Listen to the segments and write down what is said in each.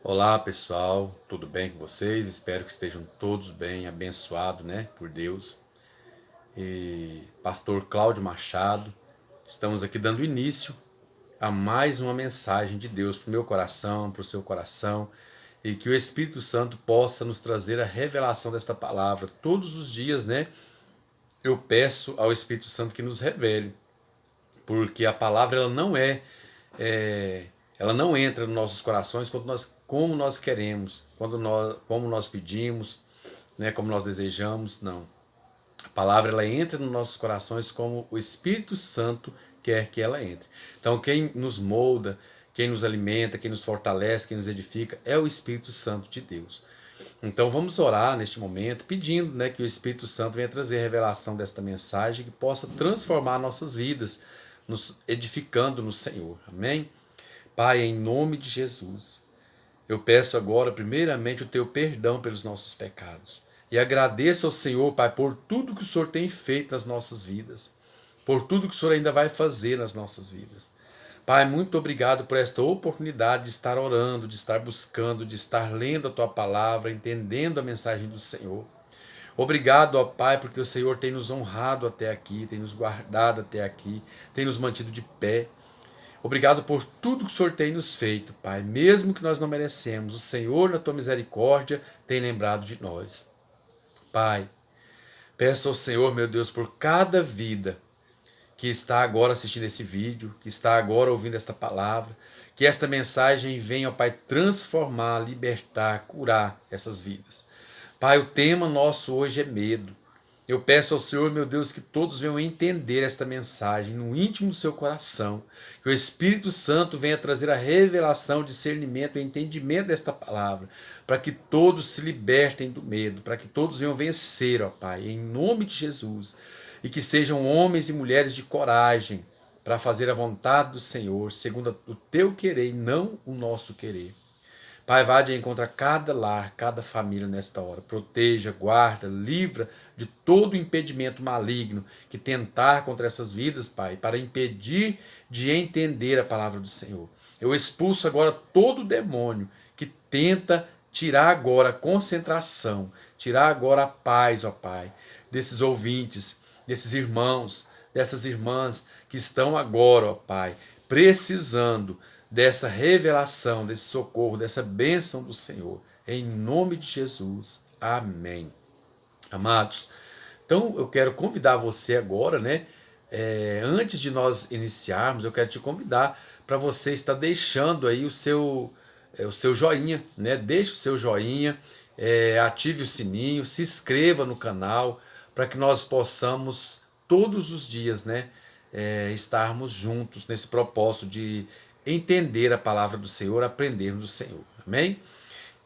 Olá pessoal, tudo bem com vocês? Espero que estejam todos bem, abençoados, né, por Deus. E Pastor Cláudio Machado, estamos aqui dando início a mais uma mensagem de Deus para o meu coração, para o seu coração, e que o Espírito Santo possa nos trazer a revelação desta palavra todos os dias, né? Eu peço ao Espírito Santo que nos revele, porque a palavra é, ela não entra nos nossos corações como nós queremos, como nós pedimos, né, como nós desejamos, não. A palavra ela entra nos nossos corações como o Espírito Santo quer que ela entre. Então quem nos molda, quem nos alimenta, quem nos fortalece, quem nos edifica é o Espírito Santo de Deus. Então vamos orar neste momento, pedindo, né, que o Espírito Santo venha trazer a revelação desta mensagem, que possa transformar nossas vidas, nos edificando no Senhor. Amém? Pai, em nome de Jesus, eu peço agora, primeiramente, o teu perdão pelos nossos pecados. E agradeço ao Senhor, Pai, por tudo que o Senhor tem feito nas nossas vidas, por tudo que o Senhor ainda vai fazer nas nossas vidas. Pai, muito obrigado por esta oportunidade de estar orando, de estar buscando, de estar lendo a tua palavra, entendendo a mensagem do Senhor. Obrigado, ó Pai, porque o Senhor tem nos honrado até aqui, tem nos guardado até aqui, tem nos mantido de pé. Obrigado por tudo que o Senhor tem nos feito, Pai. Mesmo que nós não merecemos, o Senhor, na tua misericórdia, tem lembrado de nós. Pai, peço ao Senhor, meu Deus, por cada vida que está agora assistindo esse vídeo, que está agora ouvindo esta palavra, que esta mensagem venha, ó Pai, transformar, libertar, curar essas vidas. Pai, o tema nosso hoje é medo. Eu peço ao Senhor, meu Deus, que todos venham entender esta mensagem no íntimo do seu coração. Que o Espírito Santo venha trazer a revelação, discernimento e entendimento desta palavra. Para que todos se libertem do medo. Para que todos venham vencer, ó Pai, em nome de Jesus. E que sejam homens e mulheres de coragem para fazer a vontade do Senhor, segundo o teu querer e não o nosso querer. Pai, vá de encontro a cada lar, cada família nesta hora. Proteja, guarda, livra de todo impedimento maligno que tentar contra essas vidas, Pai, para impedir de entender a palavra do Senhor. Eu expulso agora todo demônio que tenta tirar agora a concentração, tirar agora a paz, ó Pai, desses ouvintes, desses irmãos, dessas irmãs que estão agora, ó Pai, precisando dessa revelação, desse socorro, dessa bênção do Senhor. Em nome de Jesus. Amém. Amados, então eu quero convidar você agora, né? Antes de nós iniciarmos, eu quero te convidar para você estar deixando aí o seu joinha, né? Deixe o seu joinha, ative o sininho, se inscreva no canal, para que nós possamos todos os dias, né? Estarmos juntos nesse propósito de entender a palavra do Senhor, aprendermos do Senhor. Amém?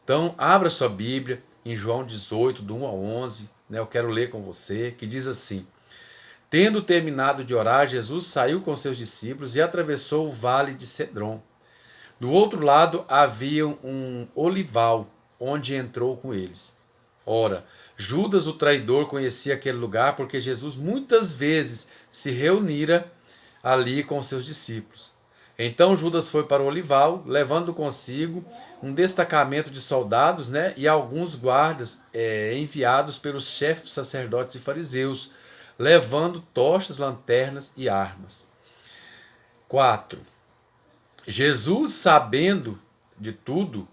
Então, abra sua Bíblia em João 18, do 1 ao 11, né? Eu quero ler com você, que diz assim: Tendo terminado de orar, Jesus saiu com seus discípulos e atravessou o vale de Cedron. Do outro lado havia um olival, onde entrou com eles. Ora, Judas, o traidor, conhecia aquele lugar porque Jesus muitas vezes se reunira ali com seus discípulos. Então Judas foi para o olival, levando consigo um destacamento de soldados, né, e alguns guardas enviados pelos chefes dos sacerdotes e fariseus, levando tochas, lanternas e armas. 4. Jesus, sabendo de tudo,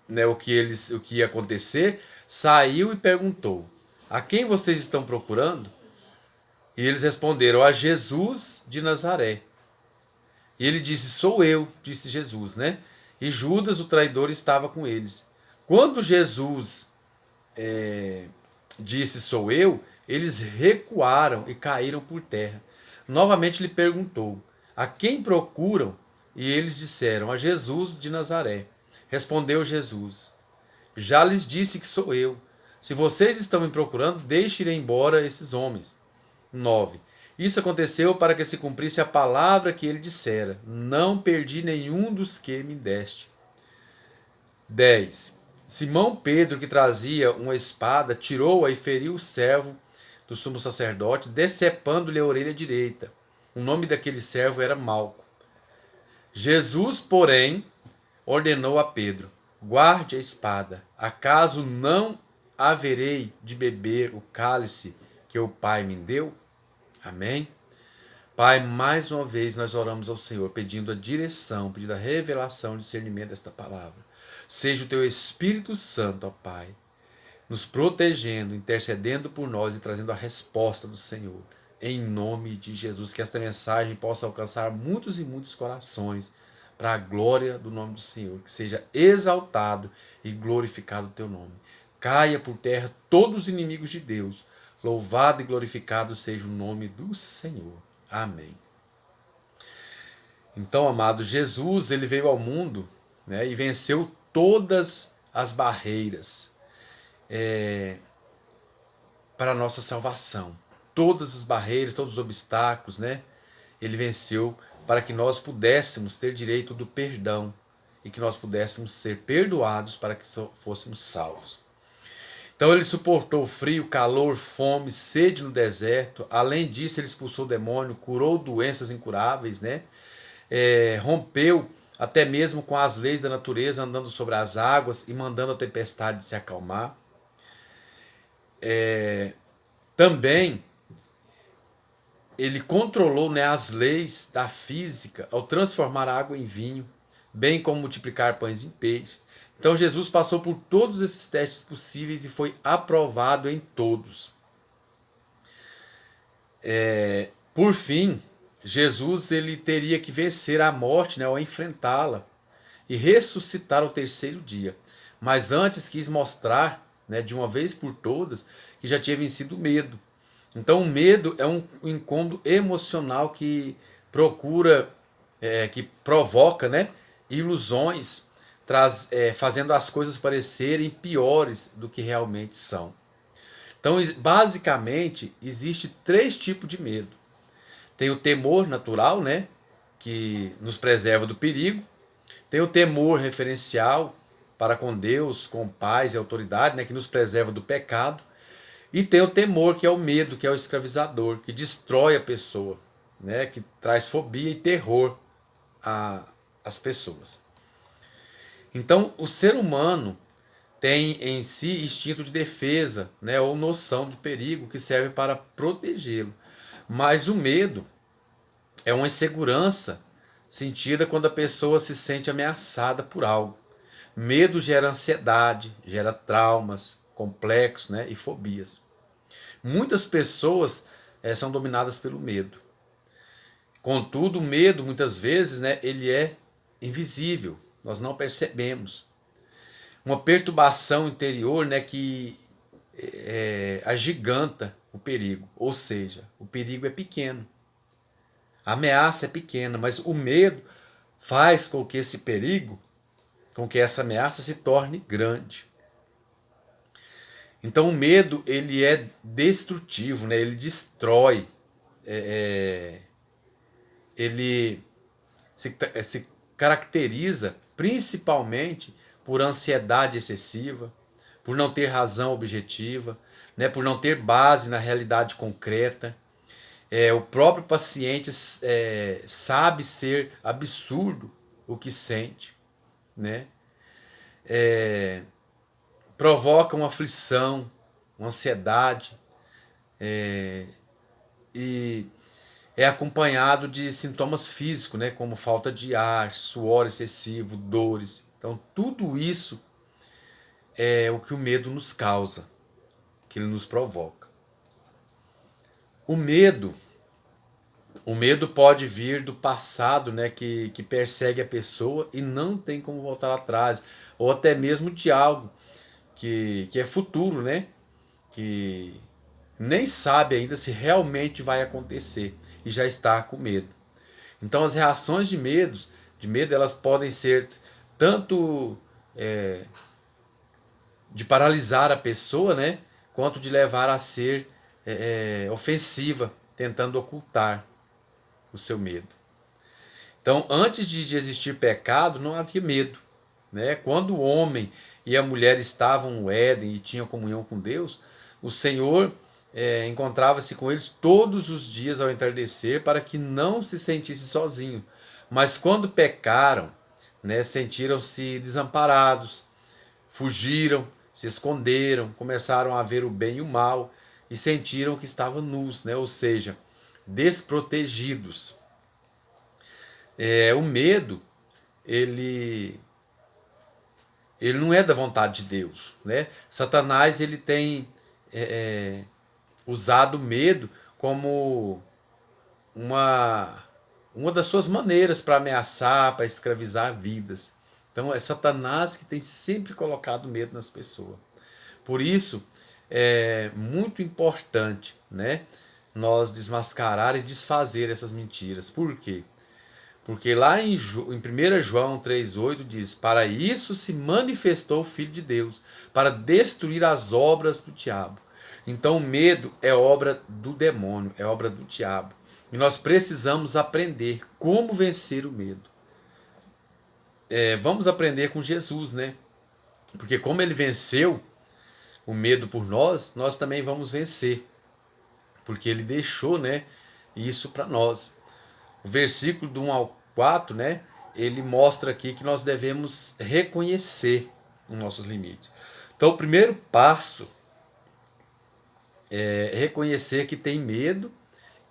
né, o que ia acontecer, saiu e perguntou: A quem vocês estão procurando? E eles responderam: A Jesus de Nazaré. E ele disse: Sou eu, disse Jesus, né? E Judas, o traidor, estava com eles. Quando Jesus disse: Sou eu, eles recuaram e caíram por terra. Novamente lhe perguntou: A quem procuram? E eles disseram: A Jesus de Nazaré. Respondeu Jesus: Já lhes disse que sou eu. Se vocês estão me procurando, deixe ir embora esses homens. 9. Isso aconteceu para que se cumprisse a palavra que ele dissera: Não perdi nenhum dos que me deste. 10. Simão Pedro, que trazia uma espada, tirou-a e feriu o servo do sumo sacerdote, decepando-lhe a orelha direita. O nome daquele servo era Malco. Jesus, porém, ordenou a Pedro: guarde a espada, acaso não haverei de beber o cálice que o Pai me deu? Amém? Pai, mais uma vez nós oramos ao Senhor, pedindo a direção, pedindo a revelação, o discernimento desta palavra. Seja o teu Espírito Santo, ó Pai, nos protegendo, intercedendo por nós e trazendo a resposta do Senhor. Em nome de Jesus, que esta mensagem possa alcançar muitos e muitos corações, para a glória do nome do Senhor, que seja exaltado e glorificado o teu nome. Caia por terra todos os inimigos de Deus. Louvado e glorificado seja o nome do Senhor. Amém. Então, amado, Jesus, ele veio ao mundo, né, e venceu todas as barreiras para a nossa salvação. Todas as barreiras, todos os obstáculos, né, ele venceu para que nós pudéssemos ter direito do perdão e que nós pudéssemos ser perdoados para que fôssemos salvos. Então ele suportou frio, calor, fome, sede no deserto. Além disso, ele expulsou o demônio, curou doenças incuráveis, né? Rompeu até mesmo com as leis da natureza, andando sobre as águas e mandando a tempestade se acalmar. Também ele controlou, né, as leis da física ao transformar a água em vinho, bem como multiplicar pães em peixes. Então Jesus passou por todos esses testes possíveis e foi aprovado em todos. Por fim, Jesus ele teria que vencer a morte, né, ao enfrentá-la e ressuscitar ao terceiro dia. Mas antes quis mostrar, né, de uma vez por todas, que já tinha vencido o medo. Então o medo é um incômodo emocional que provoca, né, ilusões, fazendo as coisas parecerem piores do que realmente são. Então, basicamente, existe 3 tipos de medo. Tem o temor natural, né, que nos preserva do perigo. Tem o temor referencial para com Deus, com paz e autoridade, né, que nos preserva do pecado. E tem o temor, que é o medo, que é o escravizador, que destrói a pessoa, né, que traz fobia e terror às pessoas. Então, o ser humano tem em si instinto de defesa, né, ou noção de perigo que serve para protegê-lo. Mas o medo é uma insegurança sentida quando a pessoa se sente ameaçada por algo. Medo gera ansiedade, gera traumas, complexos, né, e fobias. Muitas pessoas são dominadas pelo medo. Contudo, o medo, muitas vezes, né, ele é invisível, nós não percebemos. Uma perturbação interior, né, que agiganta o perigo, ou seja, o perigo é pequeno. A ameaça é pequena, mas o medo faz com que esse perigo, com que essa ameaça se torne grande. Então o medo ele é destrutivo, né? Ele destrói, ele se caracteriza principalmente por ansiedade excessiva, por não ter razão objetiva, né? Por não ter base na realidade concreta. O próprio paciente sabe ser absurdo o que sente, né? Provoca uma aflição, uma ansiedade, e é acompanhado de sintomas físicos, né, como falta de ar, suor excessivo, dores. Então, tudo isso é o que o medo nos causa, que ele nos provoca. O medo pode vir do passado, né, que persegue a pessoa e não tem como voltar atrás, ou até mesmo de algo que é futuro, né? Que nem sabe ainda se realmente vai acontecer e já está com medo. Então as reações de medo elas podem ser tanto de paralisar a pessoa, né? Quanto de levar a ser ofensiva, tentando ocultar o seu medo. Então, antes de existir pecado, não havia medo, né? Quando o homem e a mulher estavam no Éden e tinham comunhão com Deus, o Senhor encontrava-se com eles todos os dias ao entardecer para que não se sentisse sozinho. Mas quando pecaram, né, sentiram-se desamparados, fugiram, se esconderam, começaram a ver o bem e o mal e sentiram que estavam nus, né, ou seja, desprotegidos. O medo, ele ele não é da vontade de Deus, né? Satanás ele tem usado o medo como uma uma das suas maneiras para ameaçar, para escravizar vidas. Então é Satanás que tem sempre colocado medo nas pessoas. Por isso é muito importante, né, nós desmascarar e desfazer essas mentiras. Por quê? Porque lá em 1 João 3,8 diz: Para isso se manifestou o Filho de Deus, para destruir as obras do diabo. Então o medo é obra do demônio, é obra do diabo. E nós precisamos aprender como vencer o medo. Vamos aprender com Jesus, né? Porque como ele venceu o medo por nós, nós também vamos vencer. Porque ele deixou, né, isso para nós. O versículo do 1 ao 4, né, ele mostra aqui que nós devemos reconhecer os nossos limites. Então, o primeiro passo é reconhecer que tem medo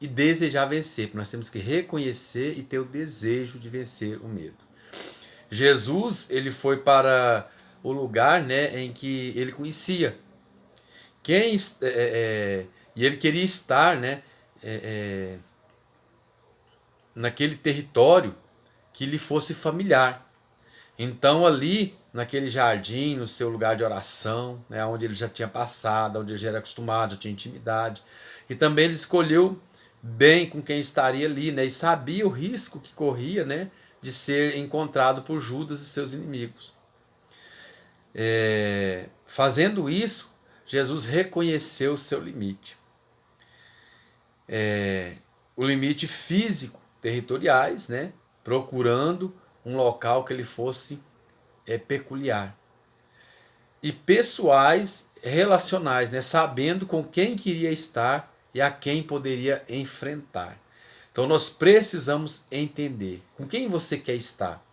e desejar vencer. Nós temos que reconhecer e ter o desejo de vencer o medo. Jesus, ele foi para o lugar, né, em que ele conhecia. E ele queria estar, né, naquele território que lhe fosse familiar. Então ali, naquele jardim, no seu lugar de oração, né, onde ele já tinha passado, onde ele já era acostumado, já tinha intimidade. E também ele escolheu bem com quem estaria ali, né, e sabia o risco que corria, né, de ser encontrado por Judas e seus inimigos. Fazendo isso, Jesus reconheceu o seu limite. O limite físico, territoriais, né, procurando um local que ele fosse peculiar. E pessoais, relacionais, né, sabendo com quem queria estar e a quem poderia enfrentar. Então nós precisamos entender com quem você quer estar,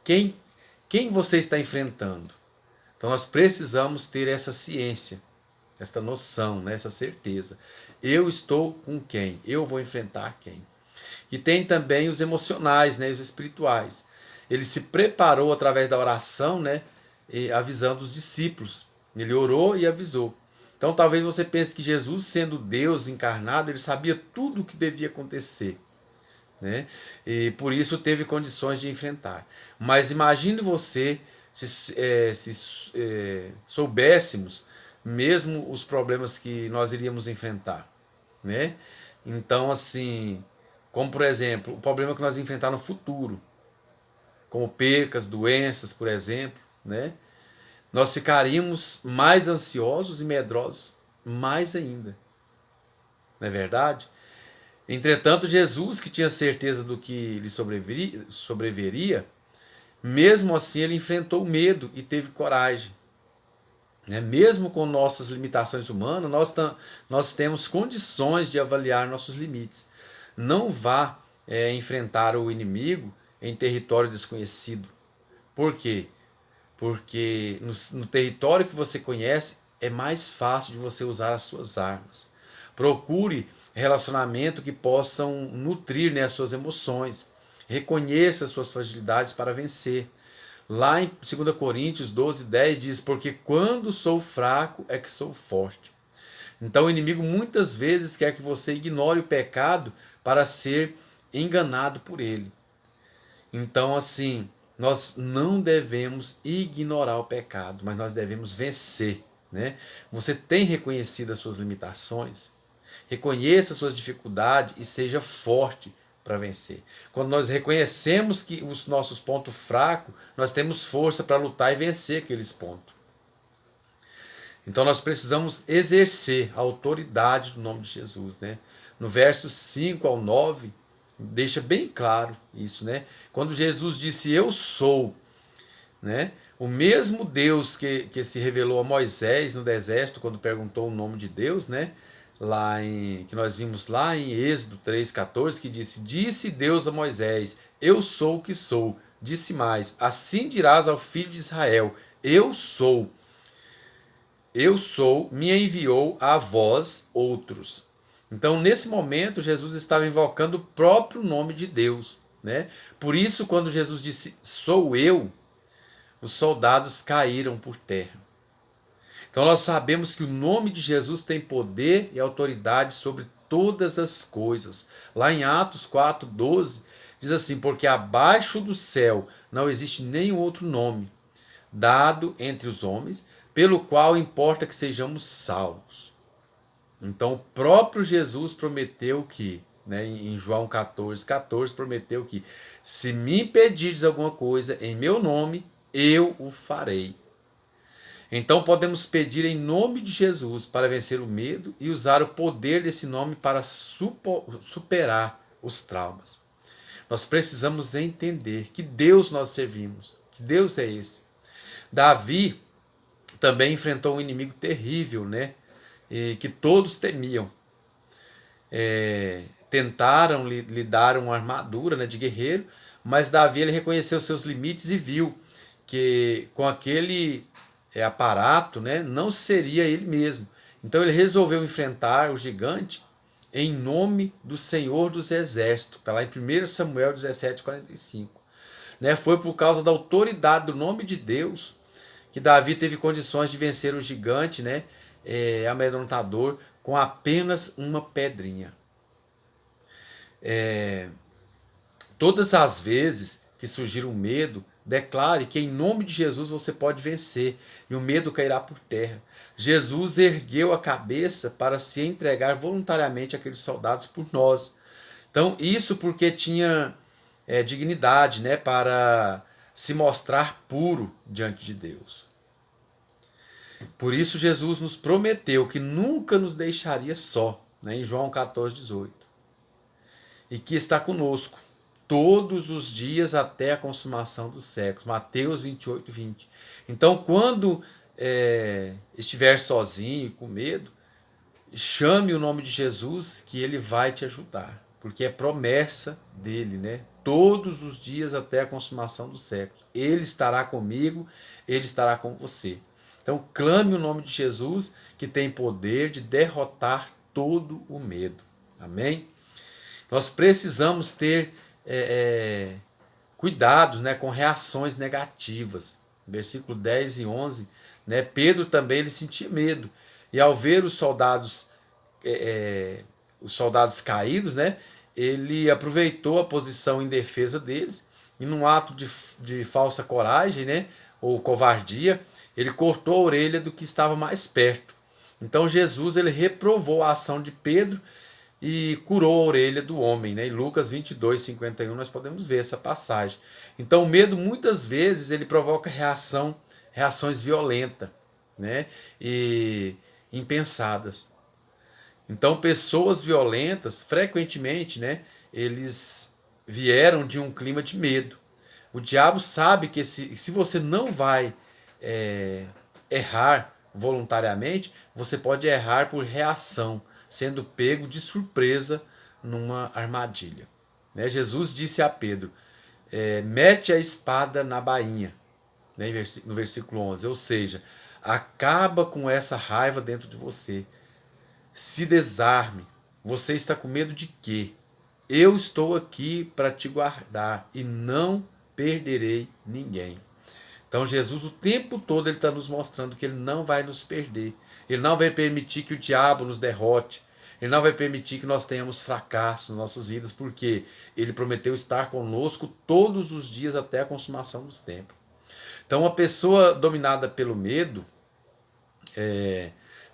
quem você está enfrentando. Então nós precisamos ter essa ciência, essa noção, né, essa certeza. Eu estou com quem? Eu vou enfrentar quem? E tem também os emocionais, né, os espirituais. Ele se preparou através da oração, né, avisando os discípulos. Ele orou e avisou. Então talvez você pense que Jesus, sendo Deus encarnado, ele sabia tudo o que devia acontecer, né? E por isso teve condições de enfrentar. Mas imagine você se soubéssemos mesmo os problemas que nós iríamos enfrentar, né? Então, assim, como por exemplo, o problema que nós enfrentar no futuro, como percas, doenças, por exemplo, né? Nós ficaríamos mais ansiosos e medrosos mais ainda. Não é verdade? Entretanto, Jesus, que tinha certeza do que lhe sobreviria, mesmo assim ele enfrentou o medo e teve coragem. Né? Mesmo com nossas limitações humanas, nós temos condições de avaliar nossos limites. Não vá enfrentar o inimigo em território desconhecido. Por quê? Porque no território que você conhece é mais fácil de você usar as suas armas. Procure relacionamento que possam nutrir, né, as suas emoções. Reconheça as suas fragilidades para vencer. Lá em 2 Coríntios 12:10 diz: Porque quando sou fraco é que sou forte. Então o inimigo muitas vezes quer que você ignore o pecado para ser enganado por ele. Então, assim, nós não devemos ignorar o pecado, mas nós devemos vencer, né? Você tem reconhecido as suas limitações? Reconheça as suas dificuldades e seja forte para vencer. Quando nós reconhecemos que os nossos pontos fracos, nós temos força para lutar e vencer aqueles pontos. Então nós precisamos exercer a autoridade do nome de Jesus, né? No verso 5 ao 9, deixa bem claro isso, né? Quando Jesus disse eu sou, né? O mesmo Deus que se revelou a Moisés no deserto quando perguntou o nome de Deus, né? Que nós vimos lá em Êxodo 3:14, que disse Deus a Moisés, eu sou o que sou. disse mais: assim dirás ao filho de Israel: eu sou, me enviou a vós outros. Então, nesse momento, Jesus estava invocando o próprio nome de Deus, né? Por isso, quando Jesus disse: sou eu, os soldados caíram por terra. Então, nós sabemos que o nome de Jesus tem poder e autoridade sobre todas as coisas. Lá em Atos 4:12, diz assim: porque abaixo do céu não existe nenhum outro nome dado entre os homens, pelo qual importa que sejamos salvos. Então, o próprio Jesus prometeu que, né, em João 14:14, prometeu que, se me pedirdes alguma coisa em meu nome, eu o farei. Então, podemos pedir em nome de Jesus para vencer o medo e usar o poder desse nome para superar os traumas. Nós precisamos entender que Deus nós servimos, que Deus é esse. Davi também enfrentou um inimigo terrível, né? E que todos temiam. Tentaram lhe dar uma armadura, né, de guerreiro, mas Davi ele reconheceu seus limites e viu que com aquele aparato, né, não seria ele mesmo. Então ele resolveu enfrentar o gigante em nome do Senhor dos Exércitos. Está lá em 1 Samuel 17:45. Né? Foi por causa da autoridade do nome de Deus que Davi teve condições de vencer o gigante, né, amedrontador, com apenas uma pedrinha. Todas as vezes que surgir um medo, declare que em nome de Jesus você pode vencer e o medo cairá por terra. Jesus ergueu a cabeça para se entregar voluntariamente àqueles soldados por nós. Então, isso porque tinha dignidade, né, para se mostrar puro diante de Deus. Por isso Jesus nos prometeu que nunca nos deixaria só, né, em João 14:18. E que está conosco todos os dias até a consumação dos séculos. Mateus 28:20. Então, quando estiver sozinho e com medo, chame o nome de Jesus que ele vai te ajudar. Porque é promessa dele, né? Todos os dias até a consumação dos séculos. Ele estará comigo, ele estará com você. Então, clame o nome de Jesus, que tem poder de derrotar todo o medo. Amém? Nós precisamos ter cuidados, né, com reações negativas. Versículo 10 e 11, né, Pedro também ele sentia medo. E ao ver os soldados caídos, né, ele aproveitou a posição em defesa deles e num ato de falsa coragem, né, ou covardia, ele cortou a orelha do que estava mais perto. Então Jesus ele reprovou a ação de Pedro e curou a orelha do homem, né? Em Lucas 22:51 nós podemos ver essa passagem. Então o medo muitas vezes ele provoca reações violentas, né? E impensadas. Então pessoas violentas frequentemente, né, eles vieram de um clima de medo. O diabo sabe que se você não vai errar voluntariamente, você pode errar por reação, sendo pego de surpresa numa armadilha. Né? Jesus disse a Pedro, mete a espada na bainha, né? No versículo 11, ou seja, acaba com essa raiva dentro de você. Se desarme. Você está com medo de quê? Eu estou aqui para te guardar e não perderei ninguém. Então Jesus o tempo todo ele está nos mostrando que ele não vai nos perder. Ele não vai permitir que o diabo nos derrote. Ele não vai permitir que nós tenhamos fracasso nas nossas vidas, porque ele prometeu estar conosco todos os dias até a consumação dos tempos. Então uma pessoa dominada pelo medo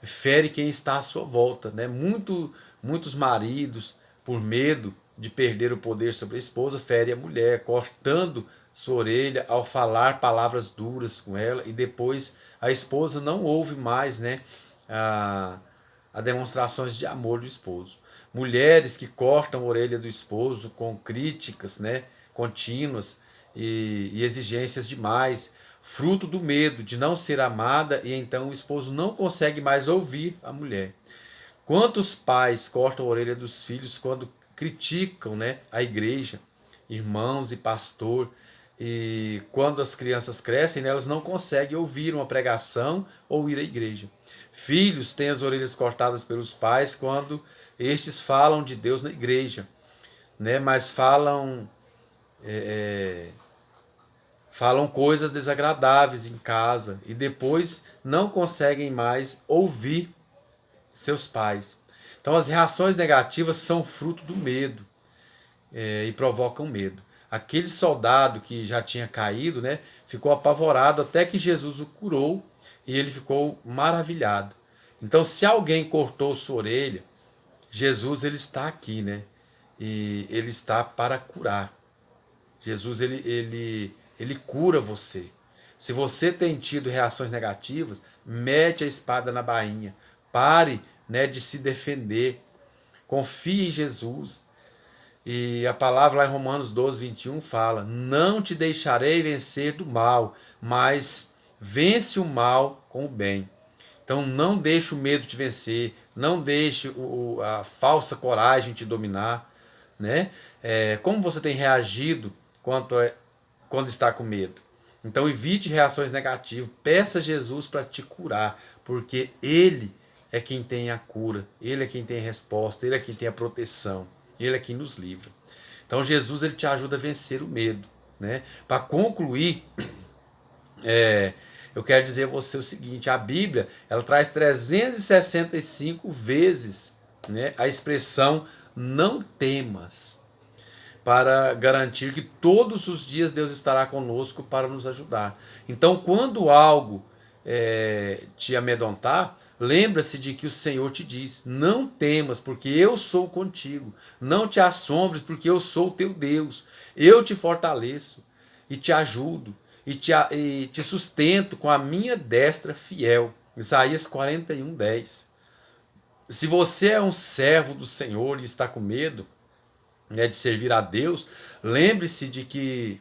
fere quem está à sua volta. Né? Muitos maridos, por medo de perder o poder sobre a esposa, ferem a mulher, cortando sua orelha ao falar palavras duras com ela, e depois a esposa não ouve mais, né, a demonstrações de amor do esposo. Mulheres que cortam a orelha do esposo com críticas, né, contínuas e exigências demais, fruto do medo de não ser amada, e então o esposo não consegue mais ouvir a mulher. Quantos pais cortam a orelha dos filhos quando criticam, né, a igreja, irmãos e pastor, E quando as crianças crescem, né, elas não conseguem ouvir uma pregação ou ir à igreja. Filhos têm as orelhas cortadas pelos pais quando estes falam de Deus na igreja, né, mas falam coisas desagradáveis em casa e depois não conseguem mais ouvir seus pais. Então as reações negativas são fruto do medo, e provocam medo. Aquele soldado que já tinha caído, né, ficou apavorado até que Jesus o curou e ele ficou maravilhado. Então, se alguém cortou sua orelha, Jesus ele está aqui, né? E ele está para curar. Jesus ele cura você. Se você tem tido reações negativas, mete a espada na bainha. Pare, né, de se defender. Confie em Jesus. E a palavra lá em Romanos 12:21 fala: não te deixarei vencer do mal, mas vence o mal com o bem. Então não deixe o medo te vencer, não deixe a falsa coragem te dominar, né? Como você tem reagido quando está com medo? Então evite reações negativas, peça a Jesus para te curar, porque Ele é quem tem a cura, Ele é quem tem a resposta, Ele é quem tem a proteção, Ele é quem nos livra. Então Jesus ele te ajuda a vencer o medo, né? Para concluir, eu quero dizer a você o seguinte: a Bíblia ela traz 365 vezes, né, a expressão não temas, para garantir que todos os dias Deus estará conosco para nos ajudar. Então, quando algo te amedrontar, lembra-se de que o Senhor te diz: não temas, porque eu sou contigo. Não te assombres, porque eu sou o teu Deus. Eu te fortaleço e te ajudo e te sustento com a minha destra fiel. Isaías 41:10. Se você é um servo do Senhor e está com medo, né, de servir a Deus, lembre-se de que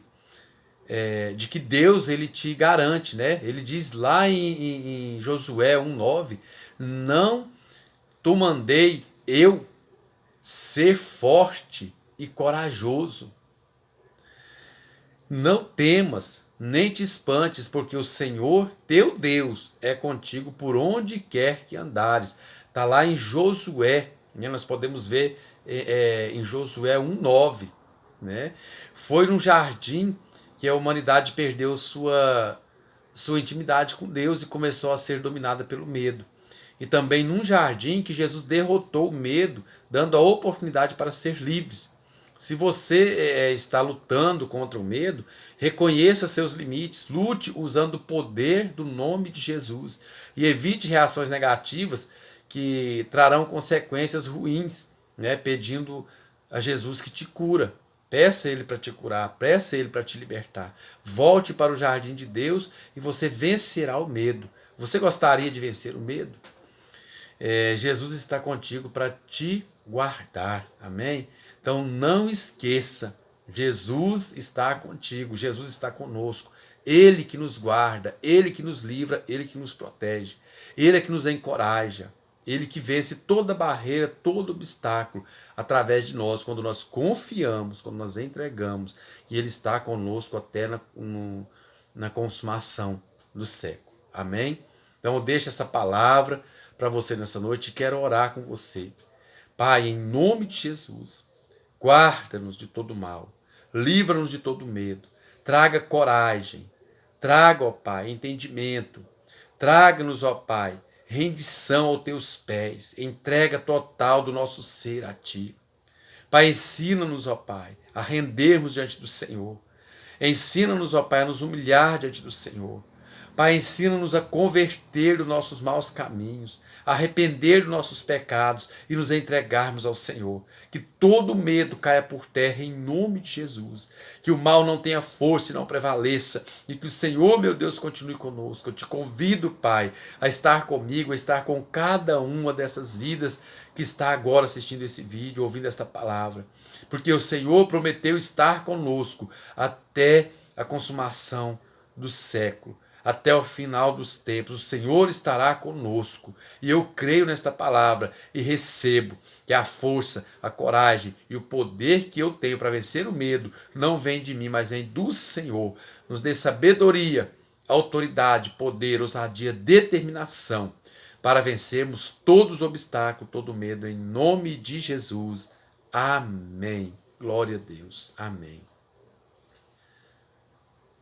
Deus ele te garante, né? Ele diz lá em Josué 1:9: não te mandei eu ser forte e corajoso. Não temas, nem te espantes, porque o Senhor teu Deus é contigo por onde quer que andares. Está lá em Josué, né? Nós podemos ver em Josué 1:9, né? Foi num jardim que a humanidade perdeu sua intimidade com Deus e começou a ser dominada pelo medo. E também num jardim que Jesus derrotou o medo, dando a oportunidade para ser livres. Se você está lutando contra o medo, reconheça seus limites, lute usando o poder do nome de Jesus e evite reações negativas que trarão consequências ruins, né? Pedindo a Jesus que te cura. Peça Ele para te curar, peça Ele para te libertar. Volte para o jardim de Deus e você vencerá o medo. Você gostaria de vencer o medo? Jesus está contigo para te guardar. Amém? Então não esqueça, Jesus está contigo, Jesus está conosco. Ele que nos guarda, Ele que nos livra, Ele que nos protege. Ele é que nos encoraja. Ele que vence toda barreira, todo obstáculo através de nós, quando nós confiamos, quando nós entregamos, e Ele está conosco até na consumação do século. Amém? Então eu deixo essa palavra para você nessa noite e quero orar com você. Pai, em nome de Jesus, guarda-nos de todo mal, livra-nos de todo medo, traga coragem, traga, ó Pai, entendimento, traga-nos, ó Pai, rendição aos teus pés, entrega total do nosso ser a Ti. Pai, ensina-nos, ó Pai, a rendermos diante do Senhor. Ensina-nos, ó Pai, a nos humilhar diante do Senhor. Pai, ensina-nos a converter dos nossos maus caminhos, a arrepender dos nossos pecados e nos entregarmos ao Senhor. Que todo medo caia por terra em nome de Jesus. Que o mal não tenha força e não prevaleça. E que o Senhor, meu Deus, continue conosco. Eu te convido, Pai, a estar comigo, a estar com cada uma dessas vidas que está agora assistindo esse vídeo, ouvindo esta palavra. Porque o Senhor prometeu estar conosco até a consumação do século. até o final dos tempos. O Senhor estará conosco. E eu creio nesta palavra e recebo que a força, a coragem e o poder que eu tenho para vencer o medo não vem de mim, mas vem do Senhor. Nos dê sabedoria, autoridade, poder, ousadia, determinação para vencermos todos os obstáculos, todo o medo, em nome de Jesus. Amém. Glória a Deus. Amém.